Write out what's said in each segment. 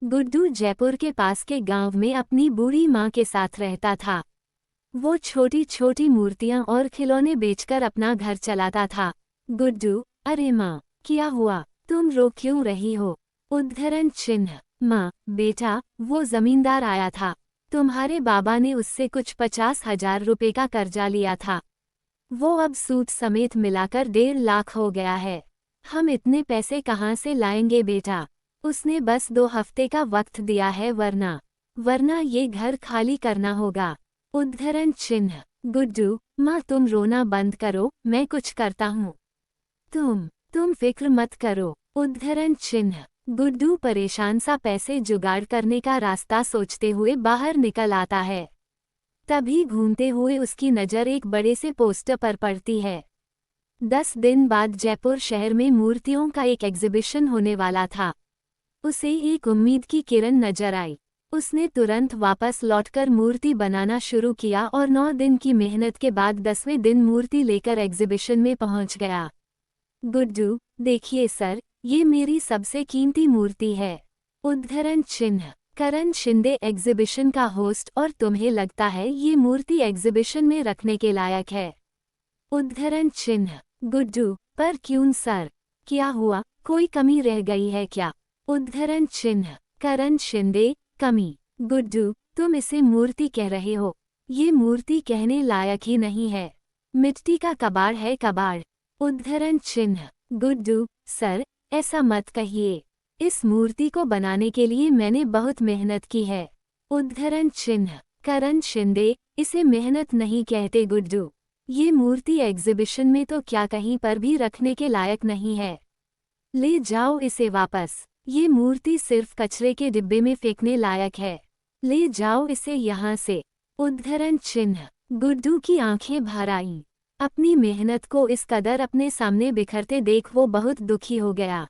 गुड्डू जयपुर के पास के गांव में अपनी बूढ़ी माँ के साथ रहता था। वो छोटी छोटी मूर्तियां और खिलौने बेचकर अपना घर चलाता था। गुड्डू, अरे माँ, क्या हुआ? तुम रो क्यों रही हो? उद्धरण चिन्ह। माँ, बेटा, वो जमींदार आया था। तुम्हारे बाबा ने उससे कुछ 50,000 रुपए का कर्जा लिया था। वो अब सूद समेत मिलाकर 1.5 लाख हो गया है। हम इतने पैसे कहाँ से लाएंगे बेटा? उसने बस 2 हफ्ते का वक्त दिया है, वरना ये घर खाली करना होगा। उद्धरण चिन्ह। गुड्डू, माँ तुम रोना बंद करो, मैं कुछ करता हूँ। तुम फिक्र मत करो। उद्धरण चिन्ह। गुड्डू परेशान सा पैसे जुगाड़ करने का रास्ता सोचते हुए बाहर निकल आता है। तभी घूमते हुए उसकी नज़र एक बड़े से पोस्टर पर पड़ती है। 10 दिन बाद जयपुर शहर में मूर्तियों का एक एग्जीबिशन होने वाला था। उसे एक उम्मीद की किरण नजर आई। उसने तुरंत वापस लौटकर मूर्ति बनाना शुरू किया और 9 दिन की मेहनत के बाद 10वें दिन मूर्ति लेकर एग्जीबिशन में पहुंच गया। गुड्डू, देखिए सर, ये मेरी सबसे कीमती मूर्ति है। उद्धरण चिन्ह। करण शिंदे एग्जीबिशन का होस्ट, और तुम्हें लगता है ये मूर्ति एग्जीबिशन में रखने के लायक है? उद्धरण चिन्ह। गुड्डू, पर क्यों सर? क्या हुआ, कोई कमी रह गई है क्या? उद्धरण चिन्ह। करण शिंदे, कमी? गुड्डू, तुम इसे मूर्ति कह रहे हो? ये मूर्ति कहने लायक ही नहीं है। मिट्टी का कबाड़ है, कबाड़। उद्धरण चिन्ह। गुड्डू, सर, ऐसा मत कहिए। इस मूर्ति को बनाने के लिए मैंने बहुत मेहनत की है। उद्धरण चिन्ह। करण शिंदे, इसे मेहनत नहीं कहते गुड्डू। ये मूर्ति एग्जीबिशन में तो क्या कहीं पर भी रखने के लायक नहीं है। ले जाओ इसे वापस। ये मूर्ति सिर्फ कचरे के डिब्बे में फेंकने लायक है। ले जाओ इसे यहाँ से। उद्धरण चिन्ह। गुड्डू की आंखें भर आईं। अपनी मेहनत को इस कदर अपने सामने बिखरते देख वो बहुत दुखी हो गया।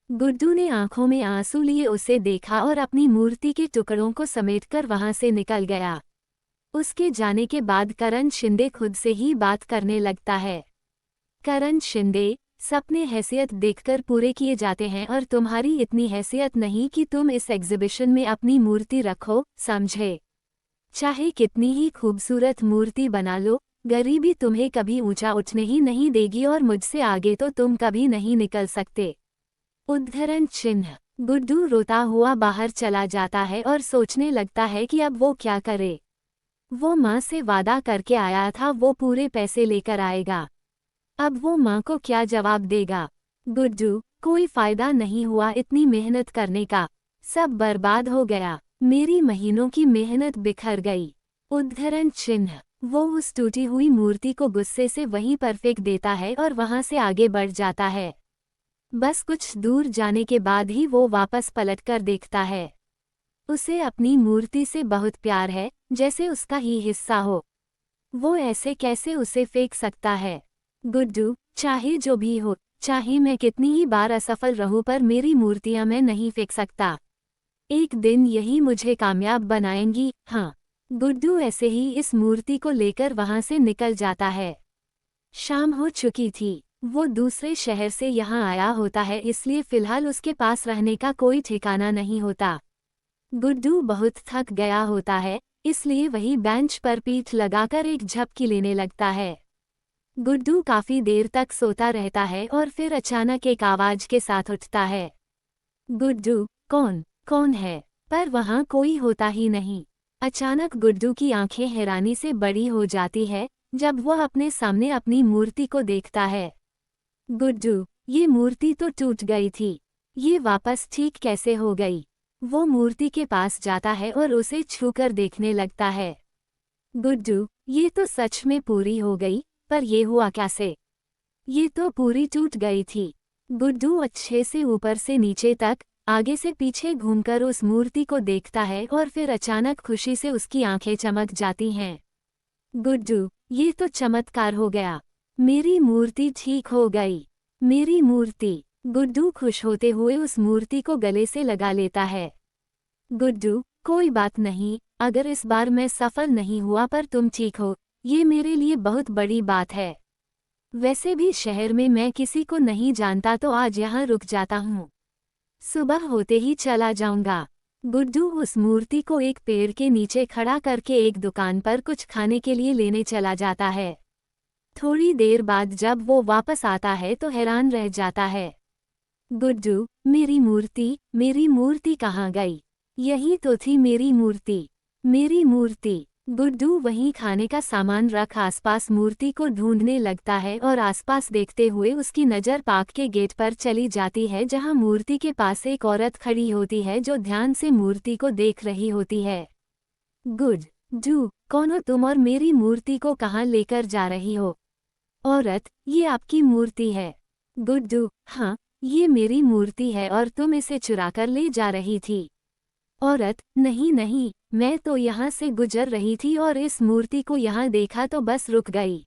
गुड्डू ने आंखों में आंसू लिए उसे देखा और अपनी मूर्ति के टुकड़ों को समेटकर वहां से निकल गया। उसके जाने के बाद करण शिंदे खुद से ही बात करने लगता है। करण शिंदे, सपने हैसियत देखकर पूरे किए जाते हैं और तुम्हारी इतनी हैसियत नहीं कि तुम इस एग्जीबिशन में अपनी मूर्ति रखो, समझे? चाहे कितनी ही खूबसूरत मूर्ति बना लो, गरीबी तुम्हें कभी ऊंचा उठने ही नहीं देगी और मुझसे आगे तो तुम कभी नहीं निकल सकते। उद्धरण चिन्ह। गुड्डू रोता हुआ बाहर चला जाता है और सोचने लगता है कि अब वो क्या करे। वो माँ से वादा करके आया था वो पूरे पैसे लेकर आएगा। अब वो माँ को क्या जवाब देगा? गुड्डू, कोई फायदा नहीं हुआ इतनी मेहनत करने का। सब बर्बाद हो गया। मेरी महीनों की मेहनत बिखर गई। उद्धरण चिन्ह। वो उस टूटी हुई मूर्ति को गुस्से से वहीं पर फेंक देता है और वहां से आगे बढ़ जाता है। बस कुछ दूर जाने के बाद ही वो वापस पलटकर देखता है। उसे अपनी मूर्ति से बहुत प्यार है, जैसे उसका ही हिस्सा हो। वो ऐसे कैसे उसे फेंक सकता है? गुड्डू, चाहे जो भी हो, चाहे मैं कितनी ही बार असफल रहूं, पर मेरी मूर्तियां मैं नहीं फेंक सकता। एक दिन यही मुझे कामयाब बनाएंगी। हाँ। गुड्डू ऐसे ही इस मूर्ति को लेकर वहां से निकल जाता है। शाम हो चुकी थी। वो दूसरे शहर से यहाँ आया होता है, इसलिए फिलहाल उसके पास रहने का कोई ठिकाना नहीं होता। गुड्डू बहुत थक गया होता है, इसलिए वही बेंच पर पीठ लगाकर एक झपकी लेने लगता है। गुड्डू काफी देर तक सोता रहता है और फिर अचानक एक आवाज के साथ उठता है। गुड्डू, कौन है? पर वहां कोई होता ही नहीं। अचानक गुड्डू की आंखें हैरानी से बड़ी हो जाती है जब वह अपने सामने अपनी मूर्ति को देखता है। गुड्डू, ये मूर्ति तो टूट गई थी, ये वापस ठीक कैसे हो गई? वो मूर्ति के पास जाता है और उसे छूकर देखने लगता है। गुड्डू, ये तो सच में पूरी हो गई, पर ये हुआ कैसे? ये तो पूरी टूट गई थी। गुड्डू अच्छे से ऊपर से नीचे तक, आगे से पीछे घूमकर उस मूर्ति को देखता है और फिर अचानक खुशी से उसकी आंखें चमक जाती हैं। गुड्डू, ये तो चमत्कार हो गया। मेरी मूर्ति ठीक हो गई। मेरी मूर्ति। गुड्डू खुश होते हुए उस मूर्ति को गले से लगा लेता है। गुड्डू, कोई बात नहीं, अगर इस बार मैं सफल नहीं हुआ पर तुम ठीक हो, ये मेरे लिए बहुत बड़ी बात है। वैसे भी शहर में मैं किसी को नहीं जानता, तो आज यहाँ रुक जाता हूँ। सुबह होते ही चला जाऊंगा। गुड्डू उस मूर्ति को एक पेड़ के नीचे खड़ा करके एक दुकान पर कुछ खाने के लिए लेने चला जाता है। थोड़ी देर बाद जब वो वापस आता है तो हैरान रह जाता है। गुड्डू, मेरी मूर्ति कहाँ गई? यही तो थी मेरी मूर्ति। मेरी मूर्ति। गुड्डू वहीं खाने का सामान रख आसपास मूर्ति को ढूंढने लगता है और आसपास देखते हुए उसकी नज़र पार्क के गेट पर चली जाती है जहां मूर्ति के पास एक औरत खड़ी होती है जो ध्यान से मूर्ति को देख रही होती है। गुड्डू, कौन हो तुम और मेरी मूर्ति को कहाँ लेकर जा रही हो? औरत, ये आपकी मूर्ति है। गुड्डू, हाँ, ये मेरी मूर्ति है और तुम इसे चुराकर ले जा रही थी। औरत, नहीं नहीं, मैं तो यहाँ से गुजर रही थी और इस मूर्ति को यहाँ देखा तो बस रुक गई।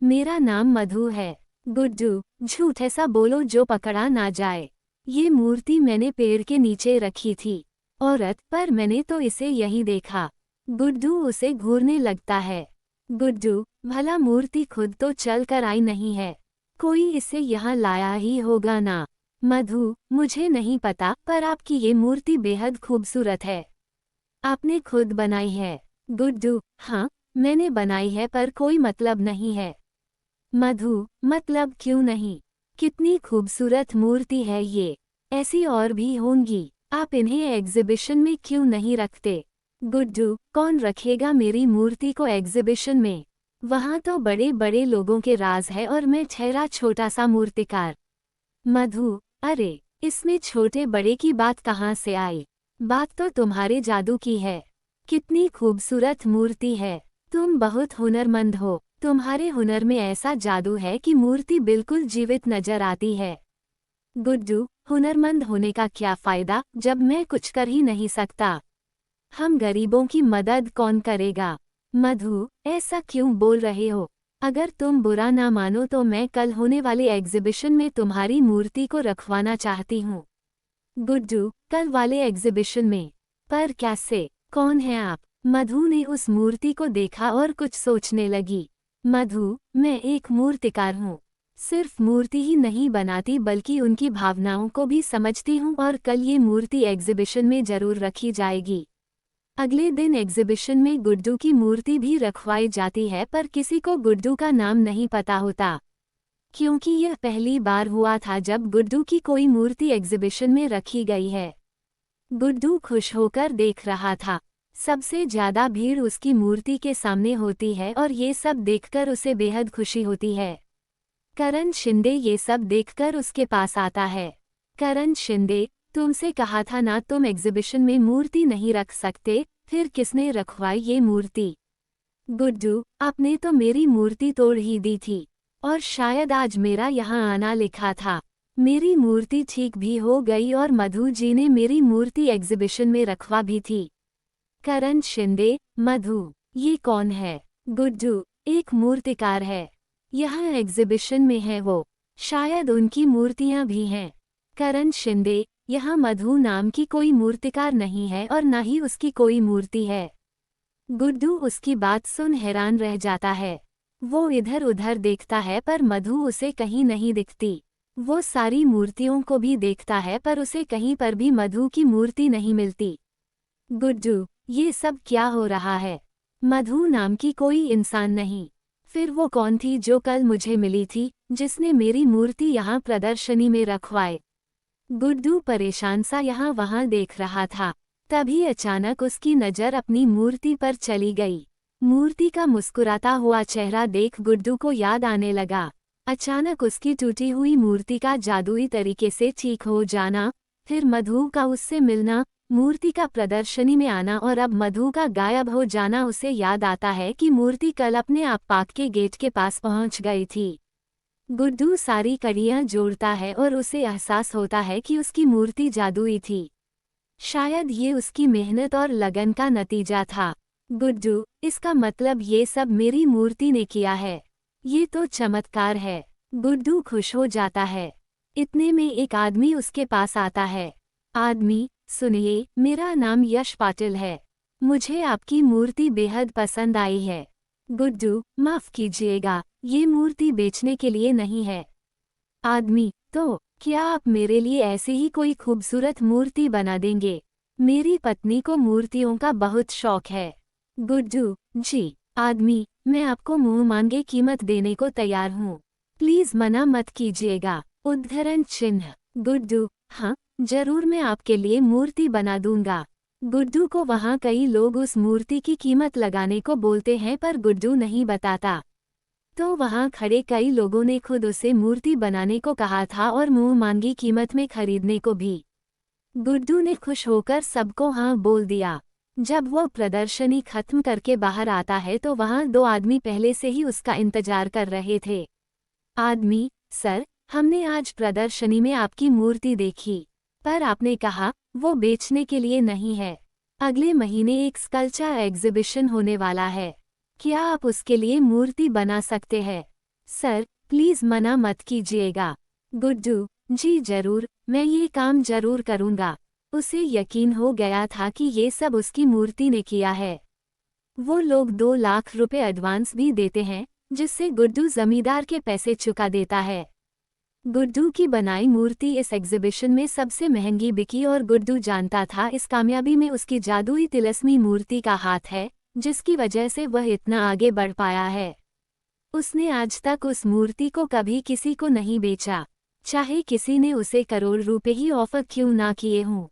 मेरा नाम मधु है। गुड्डू, झूठ ऐसा बोलो जो पकड़ा ना जाए। ये मूर्ति मैंने पेड़ के नीचे रखी थी। औरत, पर मैंने तो इसे यहीं देखा। गुड्डू उसे घूरने लगता है। गुड्डू, भला मूर्ति खुद तो चल कर आई नहीं है, कोई इसे यहाँ लाया ही होगा ना। मधु, मुझे नहीं पता पर आपकी ये मूर्ति बेहद खूबसूरत है। आपने खुद बनाई है? गुड्डू, हाँ, मैंने बनाई है पर कोई मतलब नहीं है। मधु, मतलब क्यों नहीं? कितनी खूबसूरत मूर्ति है ये। ऐसी और भी होंगी, आप इन्हें एग्जीबिशन में क्यों नहीं रखते? गुड्डू, कौन रखेगा मेरी मूर्ति को एग्जीबिशन में? वहाँ तो बड़े बड़े लोगों के राज है और मैं ठहरा छोटा सा मूर्तिकार। मधु, अरे, इसमें छोटे बड़े की बात कहाँ से आई? बात तो तुम्हारे जादू की है। कितनी खूबसूरत मूर्ति है। तुम बहुत हुनरमंद हो। तुम्हारे हुनर में ऐसा जादू है कि मूर्ति बिल्कुल जीवित नजर आती है। गुड्डू, हुनरमंद होने का क्या फायदा जब मैं कुछ कर ही नहीं सकता? हम गरीबों की मदद कौन करेगा? मधु, ऐसा क्यों बोल रहे हो? अगर तुम बुरा ना मानो तो मैं कल होने वाले एग्जीबिशन में तुम्हारी मूर्ति को रखवाना चाहती हूँ। गुड्डू, कल वाले एग्जीबिशन में? पर कैसे? कौन है आप? मधु ने उस मूर्ति को देखा और कुछ सोचने लगी। मधु, मैं एक मूर्तिकार हूँ। सिर्फ मूर्ति ही नहीं बनाती बल्कि उनकी भावनाओं को भी समझती हूँ और कल ये मूर्ति एग्जीबिशन में जरूर रखी जाएगी। अगले दिन एग्जीबिशन में गुड्डू की मूर्ति भी रखवाई जाती है पर किसी को गुड्डू का नाम नहीं पता होता, क्योंकि यह पहली बार हुआ था जब गुड्डू की कोई मूर्ति एग्जीबिशन में रखी गई है। गुड्डू खुश होकर देख रहा था। सबसे ज्यादा भीड़ उसकी मूर्ति के सामने होती है और ये सब देखकर उसे बेहद खुशी होती है। करण शिंदे ये सब देखकर उसके पास आता है। करण शिंदे, तुमसे कहा था ना तुम एग्जीबिशन में मूर्ति नहीं रख सकते, फिर किसने रखवाई ये मूर्ति? गुड्डू, आपने तो मेरी मूर्ति तोड़ ही दी थी और शायद आज मेरा यहाँ आना लिखा था। मेरी मूर्ति ठीक भी हो गई और मधु जी ने मेरी मूर्ति एग्जीबिशन में रखवा भी थी। करण शिंदे, मधु, ये कौन है? गुड्डू, एक मूर्तिकार है, यहाँ एग्जीबिशन में है वो, शायद उनकी मूर्तियाँ भी हैं। करण शिंदे, यहाँ मधु नाम की कोई मूर्तिकार नहीं है और न ही उसकी कोई मूर्ति है। गुड्डू उसकी बात सुन हैरान रह जाता है। वो इधर उधर देखता है पर मधु उसे कहीं नहीं दिखती। वो सारी मूर्तियों को भी देखता है पर उसे कहीं पर भी मधु की मूर्ति नहीं मिलती। गुड्डू, ये सब क्या हो रहा है? मधु नाम की कोई इंसान नहीं। फिर वो कौन थी जो कल मुझे मिली थी, जिसने मेरी मूर्ति यहाँ प्रदर्शनी में रखवाई? गुड्डू परेशान सा यहाँ वहाँ देख रहा था। तभी अचानक उसकी नज़र अपनी मूर्ति पर चली गई। मूर्ति का मुस्कुराता हुआ चेहरा देख गुड्डू को याद आने लगा। अचानक उसकी टूटी हुई मूर्ति का जादुई तरीके से ठीक हो जाना, फिर मधु का उससे मिलना, मूर्ति का प्रदर्शनी में आना और अब मधु का गायब हो जाना। उसे याद आता है कि मूर्ति कल अपने आप पार्क के गेट के पास पहुंच गई थी। गुड्डू सारी कड़ियां जोड़ता है और उसे एहसास होता है कि उसकी मूर्ति जादुई थी। शायद ये उसकी मेहनत और लगन का नतीजा था। गुड्डू, इसका मतलब ये सब मेरी मूर्ति ने किया है। ये तो चमत्कार है। गुड्डू खुश हो जाता है। इतने में एक आदमी उसके पास आता है। आदमी, सुनिए, मेरा नाम यश पाटिल है। मुझे आपकी मूर्ति बेहद पसंद आई है। गुड्डू, माफ कीजिएगा, ये मूर्ति बेचने के लिए नहीं है। आदमी, तो क्या आप मेरे लिए ऐसी ही कोई खूबसूरत मूर्ति बना देंगे? मेरी पत्नी को मूर्तियों का बहुत शौक है। गुड्डू, जी। आदमी, मैं आपको मुंह मांगे कीमत देने को तैयार हूँ। प्लीज मना मत कीजिएगा। उद्धरण चिन्ह। गुड्डू, हाँ, जरूर मैं आपके लिए मूर्ति बना दूंगा। गुड्डू को वहाँ कई लोग उस मूर्ति की कीमत लगाने को बोलते हैं पर गुड्डू नहीं बताता। तो वहाँ खड़े कई लोगों ने खुद उसे मूर्ति बनाने को कहा था और मुंह मांगी कीमत में खरीदने को भी। गुड्डू ने खुश होकर सबको हाँ बोल दिया। जब वो प्रदर्शनी खत्म करके बाहर आता है तो वहाँ दो आदमी पहले से ही उसका इंतजार कर रहे थे। आदमी, सर, हमने आज प्रदर्शनी में आपकी मूर्ति देखी, पर आपने कहा वो बेचने के लिए नहीं है। अगले महीने एक स्कल्पचर एग्जीबिशन होने वाला है। क्या आप उसके लिए मूर्ति बना सकते हैं? सर, प्लीज मना मत कीजिएगा। गुड्डू, जी जरूर, मैं ये काम जरूर करूंगा। उसे यकीन हो गया था कि ये सब उसकी मूर्ति ने किया है। वो लोग 2 लाख रुपए एडवांस भी देते हैं, जिससे गुड्डू जमींदार के पैसे चुका देता है। गुड्डू की बनाई मूर्ति इस एग्जीबिशन में सबसे महंगी बिकी और गुड्डू जानता था इस कामयाबी में उसकी जादुई तिलस्मी मूर्ति का हाथ है, जिसकी वजह से वह इतना आगे बढ़ पाया है। उसने आज तक उस मूर्ति को कभी किसी को नहीं बेचा, चाहे किसी ने उसे करोड़ रुपए ही ऑफर क्यों ना किए हों।